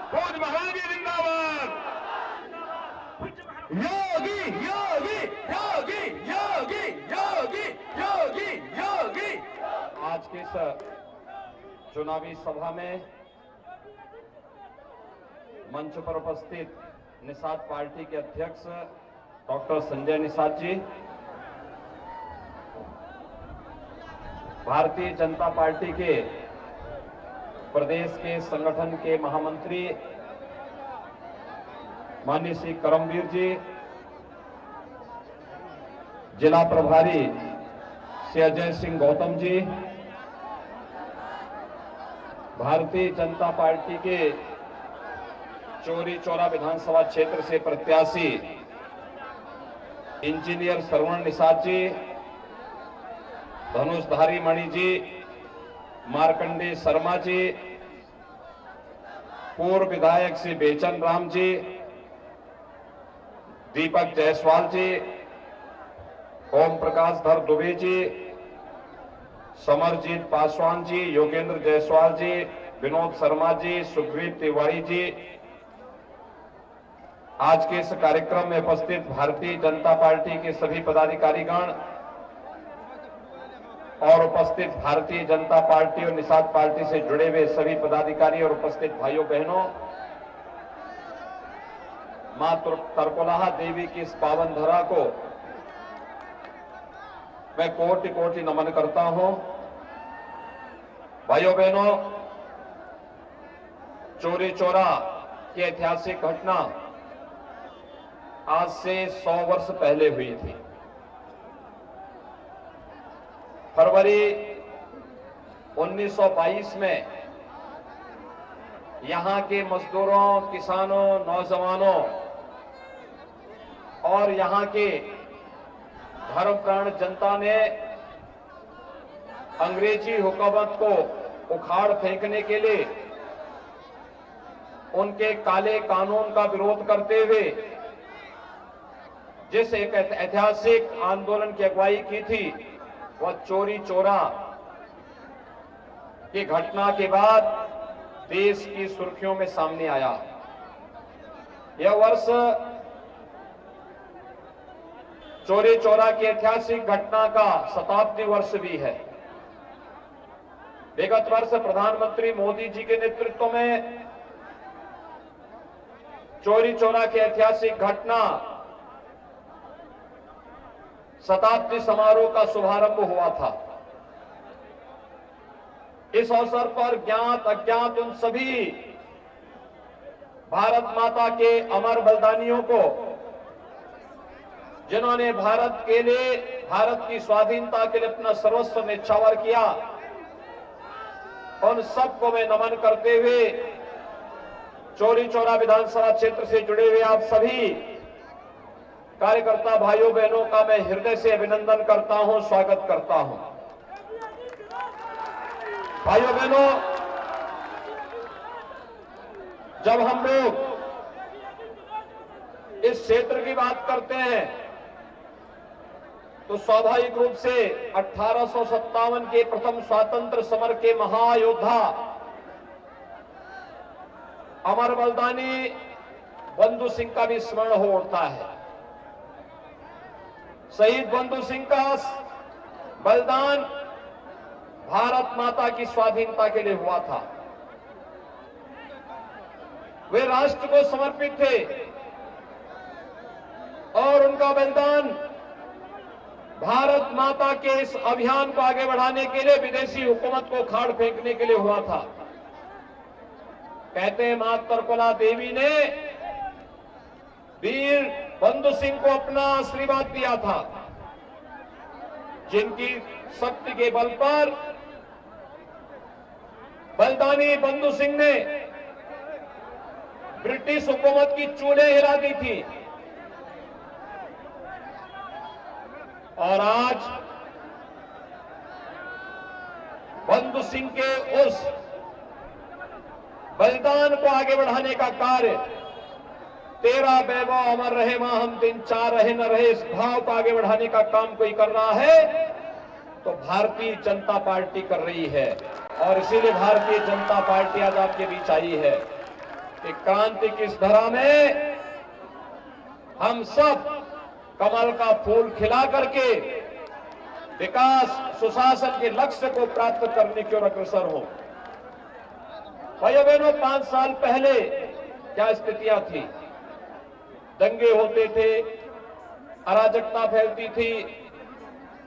फौज महाराज जिंदाबाद। योगी योगी योगी योगी योगी योगी योगी। आज की इस चुनावी सभा में मंच पर उपस्थित निषाद पार्टी के अध्यक्ष डॉक्टर संजय निषाद जी, भारतीय जनता पार्टी के प्रदेश के संगठन के महामंत्री माननीय श्री करमवीर जी, जिला प्रभारी श्री अजय सिंह गौतम जी, भारतीय जनता पार्टी के चौरी चौरा विधानसभा क्षेत्र से प्रत्याशी इंजीनियर श्रवण निषाद जी, धनुषधारी मणि जी, मार्कंडेय शर्मा जी, पूर्व विधायक श्री बेचन राम जी, दीपक जायसवाल जी, ओम प्रकाश धर दुबे जी, समरजीत पासवान जी, योगेंद्र जायसवाल जी, विनोद शर्मा जी, सुग्रीव तिवारी जी, आज के इस कार्यक्रम में उपस्थित भारतीय जनता पार्टी के सभी पदाधिकारीगण और उपस्थित भारतीय जनता पार्टी और निषाद पार्टी से जुड़े हुए सभी पदाधिकारी और उपस्थित भाइयों बहनों, मां तरकुलहा देवी की इस पावन धरा को मैं कोटि कोटि नमन करता हूं। भाइयों बहनों, चौरी चौरा की ऐतिहासिक घटना आज से 100 वर्ष पहले हुई थी। फरवरी 1922 में यहां के मजदूरों, किसानों, नौजवानों और यहां के धर्मप्राण जनता ने अंग्रेजी हुकूमत को उखाड़ फेंकने के लिए उनके काले कानून का विरोध करते हुए जिस एक ऐतिहासिक आंदोलन की अगुवाई की थी, वह चौरी चौरा की घटना के बाद देश की सुर्खियों में सामने आया। यह वर्ष चौरी चौरा की ऐतिहासिक घटना का शताब्दी वर्ष भी है। विगत वर्ष प्रधानमंत्री मोदी जी के नेतृत्व में चौरी चौरा की ऐतिहासिक घटना शताब्दी समारोह का शुभारंभ हुआ था। इस अवसर पर ज्ञात अज्ञात उन सभी भारत माता के अमर बलिदानियों को जिन्होंने भारत के लिए, भारत की स्वाधीनता के लिए अपना सर्वस्व न्यौछावर किया, उन सबको मैं नमन करते हुए चौरी चौरा विधानसभा क्षेत्र से जुड़े हुए आप सभी कार्यकर्ता भाइयों बहनों का मैं हृदय से अभिनंदन करता हूं, स्वागत करता हूं। भाइयों बहनों, जब हम लोग इस क्षेत्र की बात करते हैं तो स्वाभाविक रूप से 1857 के प्रथम स्वातंत्र समर के महायोद्धा अमर बलिदानी बंधु सिंह का भी स्मरण हो उठता है। शहीद बंधु सिंह का बलिदान भारत माता की स्वाधीनता के लिए हुआ था। वे राष्ट्र को समर्पित थे और उनका बलिदान भारत माता के इस अभियान को आगे बढ़ाने के लिए, विदेशी हुकूमत को उखाड़ फेंकने के लिए हुआ था। कहते हैं मां तरकुलहा देवी ने वीर बंधु सिंह को अपना आशीर्वाद दिया था, जिनकी शक्ति के बल पर बलिदानी बंधु सिंह ने ब्रिटिश हुकूमत की चूल्हे हिला दी थी। और आज बंधु सिंह के उस बलिदान को आगे बढ़ाने का कार्य, तेरा वैभव अमर रहे मां हम दिन चार रहे न रहे, इस भाव को आगे बढ़ाने का काम कोई कर रहा है तो भारतीय जनता पार्टी कर रही है। और इसीलिए भारतीय जनता पार्टी आज आपके बीच आई है। एक क्रांति की इस धरा में हम सब कमल का फूल खिला करके विकास सुशासन के लक्ष्य को प्राप्त करने की ओर अग्रसर हो। भाइयों बहनों, 5 साल पहले क्या स्थितियां थी? दंगे होते थे, अराजकता फैलती थी,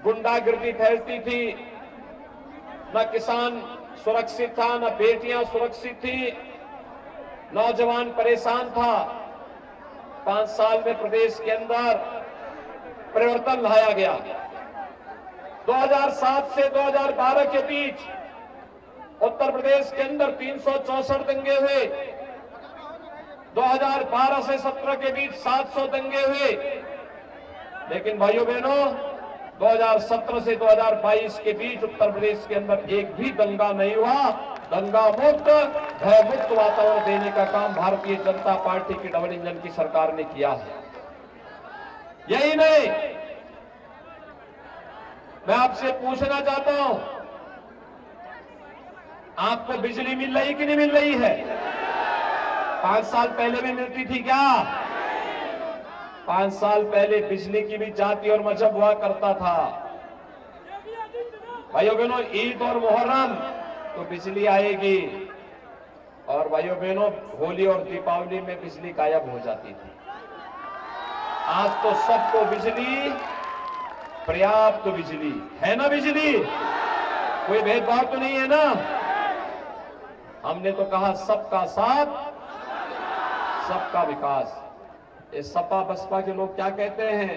गुंडागिर्दी फैलती थी, न किसान सुरक्षित था, न बेटियां सुरक्षित थी, नौजवान परेशान था। 5 साल में प्रदेश के अंदर परिवर्तन लाया गया। 2007 से 2012 के बीच उत्तर प्रदेश के अंदर 364 दंगे हुए। 2012 से 17 के बीच 700 दंगे हुए। लेकिन भाइयों बहनों, 2017 से 2022 के बीच उत्तर प्रदेश के अंदर एक भी दंगा नहीं हुआ। दंगा मुक्त, भय मुक्त वातावरण देने का काम भारतीय जनता पार्टी की डबल इंजन की सरकार ने किया है। यही नहीं, मैं आपसे पूछना चाहता हूं, आपको बिजली मिल रही कि नहीं मिल रही है? 5 साल पहले भी मिलती थी क्या? 5 साल पहले बिजली की भी जाति और मजहब हुआ करता था। भाइयों बहनों, ईद और मुहर्रम तो बिजली आएगी, और भाइयों बहनों होली और दीपावली में बिजली गायब हो जाती थी। आज तो सबको बिजली, पर्याप्त तो बिजली है ना? बिजली कोई भेदभाव तो नहीं है ना? हमने तो कहा सबका साथ, सबका विकास। ये सपा बसपा के लोग क्या कहते हैं?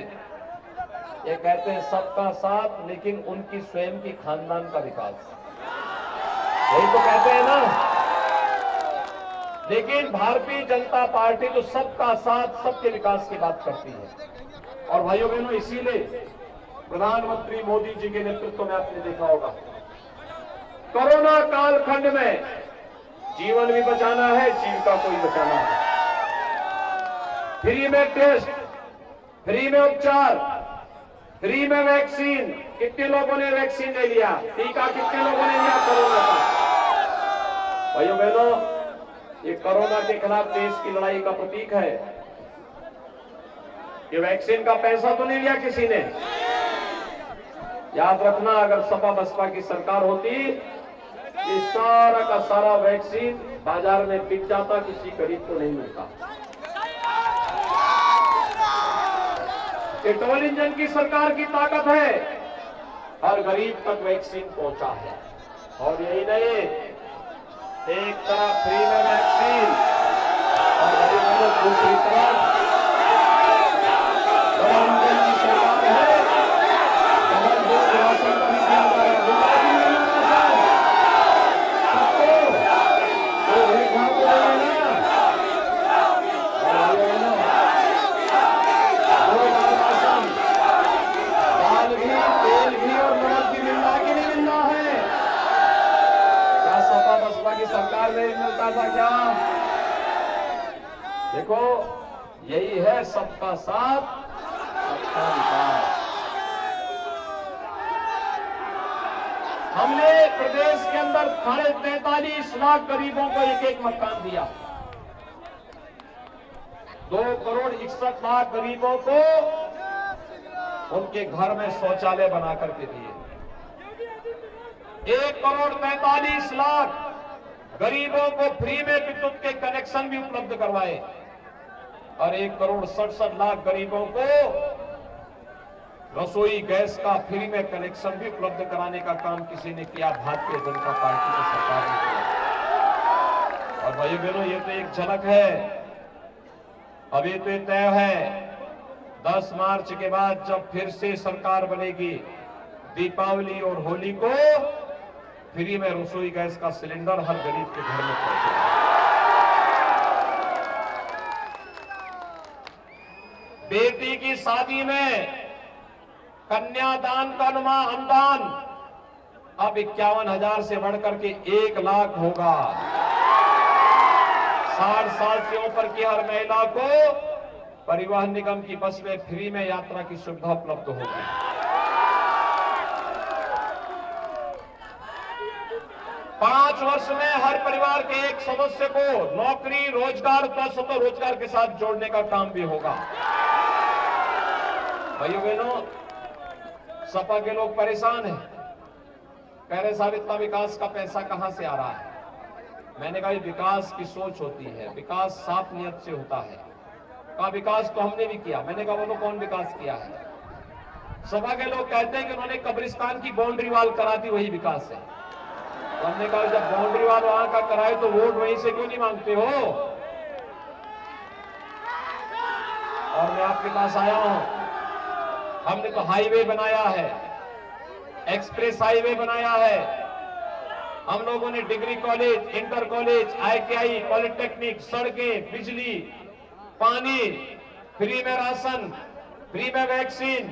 ये कहते हैं सबका साथ, लेकिन उनकी स्वयं की खानदान का विकास। यही तो कहते हैं ना। लेकिन भारतीय जनता पार्टी तो सबका साथ, सबके विकास की बात करती है। और भाइयों बहनों, इसीलिए प्रधानमंत्री मोदी जी के नेतृत्व में आपने देखा होगा, कोरोना कालखंड में जीवन भी बचाना है, जीविका को भी बचाना है। फ्री में टेस्ट, फ्री में उपचार, फ्री में वैक्सीन। कितने लोगों ने वैक्सीन ले लिया? टीका कितने लोगों ने लिया कोरोना का? भाइयों बहनों, ये कोरोना के खिलाफ देश की लड़ाई का प्रतीक है। ये वैक्सीन का पैसा तो नहीं लिया किसी ने। याद रखना, अगर सपा बसपा की सरकार होती, ये सारा का सारा वैक्सीन बाजार में बिक जाता, किसी गरीब को नहीं मिलता। ये डबल इंजन की सरकार की ताकत है, हर गरीब तक वैक्सीन पहुंचा है। और यही नहीं, एक तरफ फ्री में वैक्सीन और गरीबों को दूसरी तरफ डबल इंजन की सरकार है। डबल डोज राशन भी दिया जा रहा है। सबको तो भेदभाव तो नहीं है ना। दाल भी, तेल भी और नमक भी मिलना कि नहीं मिलना है? क्या सपा बसपा की सरकार में मिलता था क्या? देखो, यही है सबका साथ, सबका विकास। हमने प्रदेश के अंदर 43 लाख गरीबों को एक एक मकान दिया। 2 करोड़ 61 लाख गरीबों को उनके घर में शौचालय बना करके दिए। 1 करोड़ 45 लाख गरीबों को फ्री में विद्युत के कनेक्शन भी उपलब्ध करवाए, और 1 करोड़ 67 लाख गरीबों को रसोई गैस का फ्री में कनेक्शन भी उपलब्ध कराने का काम किसी ने किया? भारतीय जनता पार्टी की सरकार ने किया। और भाइयों बहनों, ये तो एक झलक है। अब ये तो तय है, 10 मार्च के बाद जब फिर से सरकार बनेगी, दीपावली और होली को फ्री में रसोई गैस का सिलेंडर हर गरीब के घर में पहुंचेगा। बेटी की शादी में कन्यादान का अनुदान अब 51,000 से बढ़कर के 1 लाख होगा। 60 साल से ऊपर की हर महिला को परिवहन निगम की बस में फ्री में यात्रा की सुविधा उपलब्ध होगी। 5 वर्ष में हर परिवार के एक सदस्य को नौकरी, रोजगार, तो रोजगार के साथ जोड़ने का काम भी होगा। भाइयों बहनों, सपा के लोग परेशान हैं, कह रहे साहब इतना विकास का पैसा कहां से आ रहा है। मैंने कहा विकास की सोच होती है, विकास साफ नियत से होता है। कहा विकास तो हमने भी किया। मैंने कहा बोलो कौन विकास किया है। सपा के लोग कहते हैं कि उन्होंने कब्रिस्तान की बाउंड्री वॉल करा दी, वही विकास है। तो हमने कहा जब बाउंड्री वॉल वहां का कराए तो वोट वहीं से क्यों नहीं मांगते हो। और मैं आपके पास आया हूं, हमने तो हाईवे बनाया है, एक्सप्रेस हाईवे बनाया है। हम लोगों ने degree college, inter college, ITI, polytechnic, सड़कें, बिजली, पानी, फ्री में राशन, फ्री में वैक्सीन,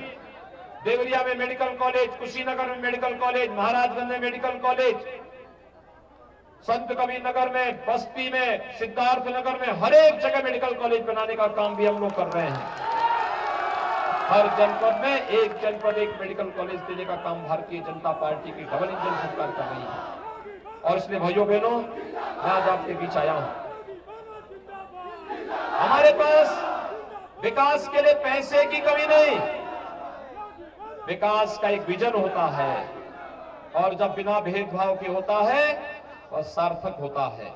देवरिया में मेडिकल कॉलेज, कुशीनगर में मेडिकल कॉलेज, महाराजगंज में मेडिकल कॉलेज, संत कबीर नगर में, बस्ती में, सिद्धार्थ नगर में, हर एक जगह मेडिकल कॉलेज बनाने का काम भी हम लोग कर रहे हैं। हर जनपद में एक जनपद एक मेडिकल कॉलेज देने का काम भारतीय जनता पार्टी की डबल इंजन सरकार कर रही है। और इसलिए भाइयों बहनों, मैं आज आपके बीच आया हूं। हमारे पास विकास के लिए पैसे की कमी नहीं, विकास का एक विजन होता है, और जब बिना भेदभाव के होता है वह सार्थक होता है।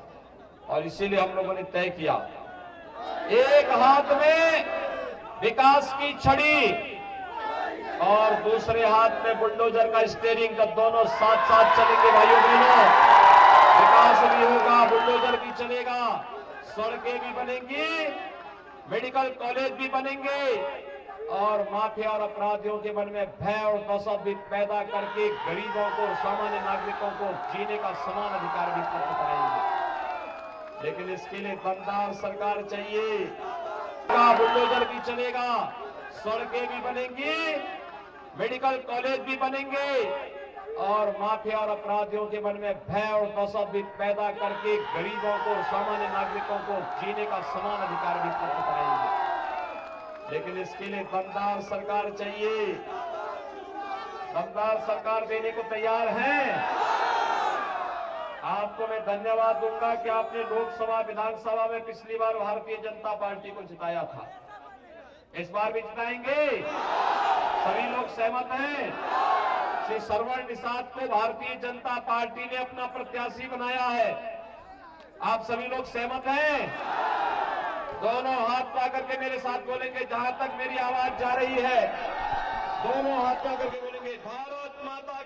और इसीलिए हम लोगों ने तय किया, एक हाथ में विकास की छड़ी और दूसरे हाथ में बुलडोजर का स्टीयरिंग, जब दोनों साथ साथ चलेंगे भाइयों बहनों, विकास भी होगा, बुलडोजर भी चलेगा, सड़कें भी बनेंगी, मेडिकल कॉलेज भी बनेंगे, और माफिया और अपराधियों के मन में भय और दहशत भी पैदा करके गरीबों को, सामान्य नागरिकों को जीने का समान अधिकार भी प्राप्त कराएंगे। लेकिन इसके लिए दमदार सरकार चाहिए। बुलडोजर भी चलेगा, सड़कें भी बनेंगी, मेडिकल कॉलेज भी बनेंगे, और माफिया और अपराधियों के मन में भय और दहशत भी पैदा करके गरीबों को, सामान्य नागरिकों को जीने का समान अधिकार भी प्राप्त कराएंगे। लेकिन इसके लिए दमदार सरकार चाहिए। दमदार सरकार देने को तैयार है। आपको मैं धन्यवाद दूंगा कि आपने लोकसभा, विधानसभा में पिछली बार भारतीय जनता पार्टी को जिताया था, इस बार भी जिताएंगे। सभी लोग सहमत हैं। श्री सरवण निषाद को भारतीय जनता पार्टी ने अपना प्रत्याशी बनाया है। आप सभी लोग सहमत हैं। दोनों हाथ पा करके मेरे साथ बोलेंगे, जहां तक मेरी आवाज जा रही है, दोनों हाथ पा करके बोलेंगे भारत माता।